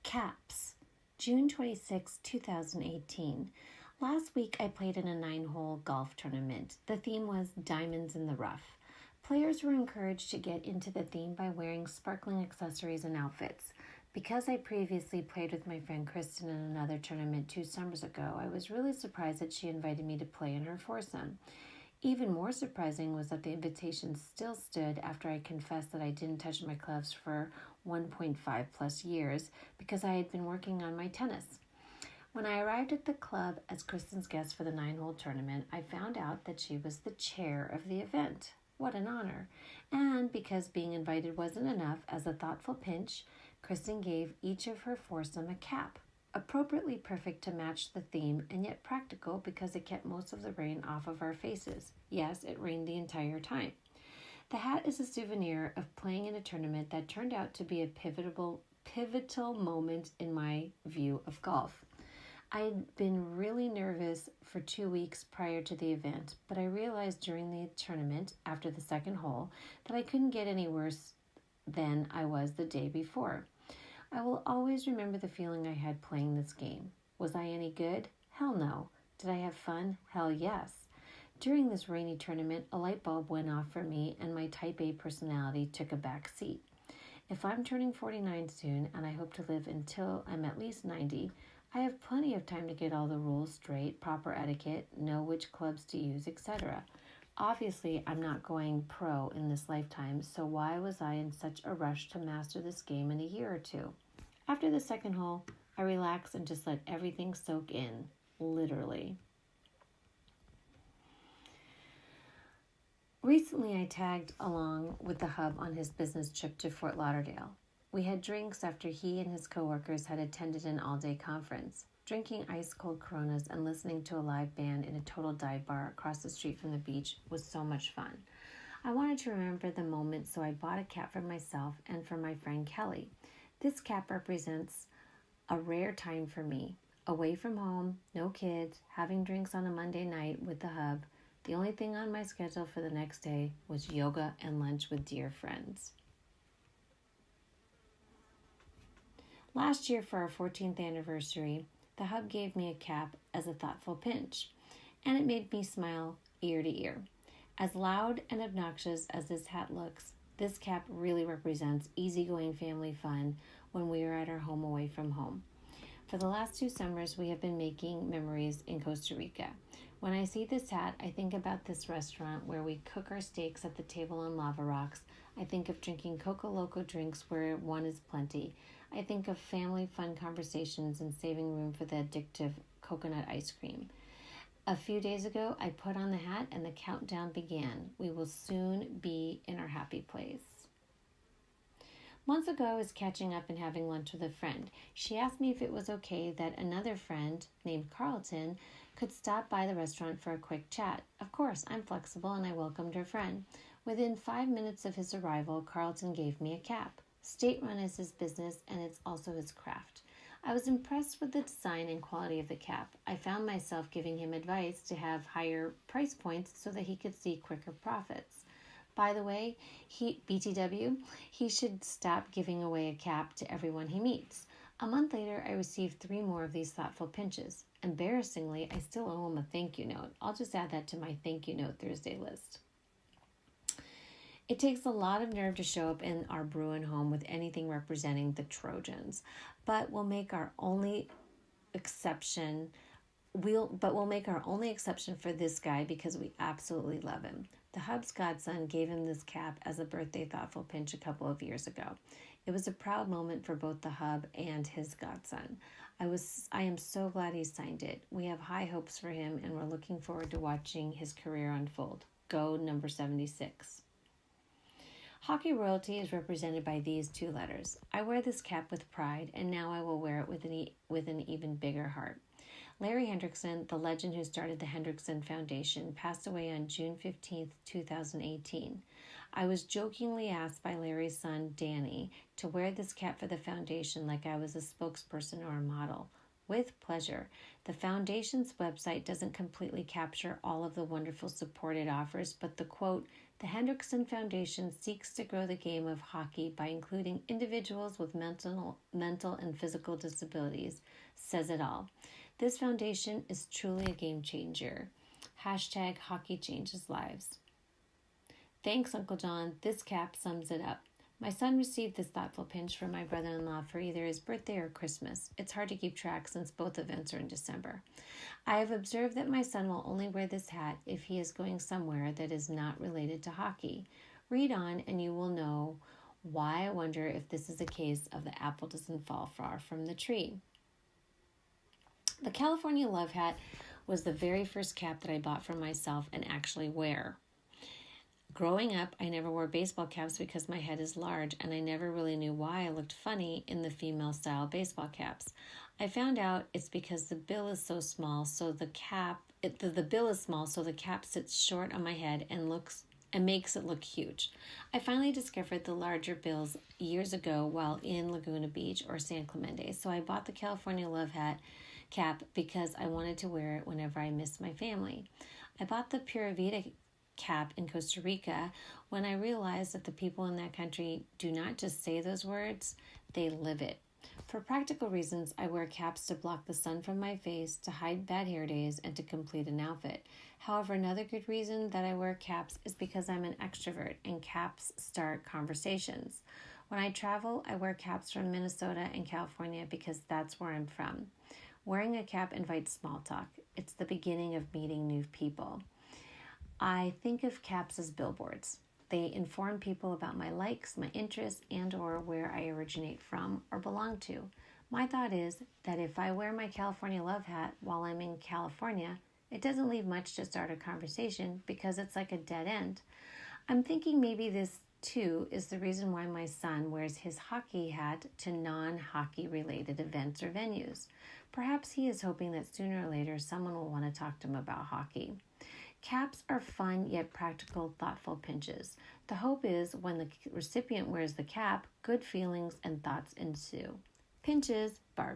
Caps, June 26, 2018. Last week I played in a 9-hole golf tournament. The theme was Diamonds in the Rough. Players were encouraged to get into the theme by wearing sparkling accessories and outfits. Because I previously played with my friend Kristen in another tournament 2 summers ago, I was really surprised that she invited me to play in her foursome. Even more surprising was that the invitation still stood after I confessed that I didn't touch my clubs for 1.5 plus years because I had been working on my tennis. When I arrived at the club as Kristen's guest for the 9-hole tournament, I found out that she was the chair of the event. What an honor. And because being invited wasn't enough, as a thoughtful pinch, Kristen gave each of her foursome a cap, appropriately perfect to match the theme and yet practical because it kept most of the rain off of our faces. Yes, it rained the entire time. The hat is a souvenir of playing in a tournament that turned out to be a pivotal moment in my view of golf. I had been really nervous for 2 weeks prior to the event, but I realized during the tournament, after the second hole, that I couldn't get any worse than I was the day before. I will always remember the feeling I had playing this game. Was I any good? Hell no. Did I have fun? Hell yes. During this rainy tournament, a light bulb went off for me and my type A personality took a back seat. If I'm turning 49 soon and I hope to live until I'm at least 90, I have plenty of time to get all the rules straight, proper etiquette, know which clubs to use, etc. Obviously, I'm not going pro in this lifetime, so why was I in such a rush to master this game in a year or two? After the second hole, I relaxed and just let everything soak in, literally. Recently, I tagged along with the hub on his business trip to Fort Lauderdale. We had drinks after he and his coworkers had attended an all-day conference. Drinking ice-cold Coronas and listening to a live band in a total dive bar across the street from the beach was so much fun. I wanted to remember the moment, so I bought a cap for myself and for my friend Kelly. This cap represents a rare time for me. Away from home, no kids, having drinks on a Monday night with the hub. The only thing on my schedule for the next day was yoga and lunch with dear friends. Last year for our 14th anniversary, the hub gave me a cap as a thoughtful pinch, and it made me smile ear to ear. As loud and obnoxious as this hat looks, this cap really represents easygoing family fun when we are at our home away from home. For the last 2 summers, we have been making memories in Costa Rica. When I see this hat, I think about this restaurant where we cook our steaks at the table on lava rocks. I think of drinking Coco Loco drinks where one is plenty. I think of family fun conversations and saving room for the addictive coconut ice cream. A few days ago, I put on the hat and the countdown began. We will soon be in our happy place. Months ago, I was catching up and having lunch with a friend. She asked me if it was okay that another friend, named Carlton, could stop by the restaurant for a quick chat. Of course, I'm flexible and I welcomed her friend. Within 5 minutes of his arrival, Carlton gave me a cap. State-run is his business and it's also his craft. I was impressed with the design and quality of the cap. I found myself giving him advice to have higher price points so that he could see quicker profits. By the way, BTW, he should stop giving away a cap to everyone he meets. A month later, I received 3 more of these thoughtful pinches. Embarrassingly, I still owe him a thank you note. I'll just add that to my thank you note Thursday list. It takes a lot of nerve to show up in our Bruin home with anything representing the Trojans, but we'll make our only exception. We'll make our only exception for this guy because we absolutely love him. The hub's godson gave him this cap as a birthday thoughtful pinch a couple of years ago. It was a proud moment for both the hub and his godson. I am so glad he signed it. We have high hopes for him and we're looking forward to watching his career unfold. Go number 76. Hockey royalty is represented by these 2 letters. I wear this cap with pride, and now I will wear it with an even bigger heart. Larry Hendrickson, the legend who started the Hendrickson Foundation, passed away on June 15, 2018. I was jokingly asked by Larry's son, Danny, to wear this cap for the foundation like I was a spokesperson or a model. With pleasure. The foundation's website doesn't completely capture all of the wonderful support it offers, but the quote, The Hendrickson Foundation seeks to grow the game of hockey by including individuals with mental and physical disabilities. Says it all. This foundation is truly a game changer. Hashtag hockey changes lives. Thanks, Uncle John. This cap sums it up. My son received this thoughtful pinch from my brother-in-law for either his birthday or Christmas. It's hard to keep track since both events are in December. I have observed that my son will only wear this hat if he is going somewhere that is not related to hockey. Read on and you will know why I wonder if this is a case of the apple doesn't fall far from the tree. The California Love Hat was the very first cap that I bought for myself and actually wear. Growing up, I never wore baseball caps because my head is large, and I never really knew why I looked funny in the female-style baseball caps. I found out it's because the bill is so small, so the bill is small, so the cap sits short on my head and makes it look huge. I finally discovered the larger bills years ago while in Laguna Beach or San Clemente, so I bought the California Love Hat cap because I wanted to wear it whenever I missed my family. I bought the Pura Vida cap in Costa Rica when I realized that the people in that country do not just say those words, they live it. For practical reasons, I wear caps to block the sun from my face, to hide bad hair days, and to complete an outfit. However, another good reason that I wear caps is because I'm an extrovert and caps start conversations. When I travel, I wear caps from Minnesota and California because that's where I'm from. Wearing a cap invites small talk. It's the beginning of meeting new people. I think of caps as billboards. They inform people about my likes, my interests, and or where I originate from or belong to. My thought is that if I wear my California Love Hat while I'm in California, it doesn't leave much to start a conversation because it's like a dead end. I'm thinking maybe this too is the reason why my son wears his hockey hat to non-hockey related events or venues. Perhaps he is hoping that sooner or later someone will want to talk to him about hockey. Caps are fun yet practical, thoughtful pinches. The hope is when the recipient wears the cap, good feelings and thoughts ensue. Pinches, Barb.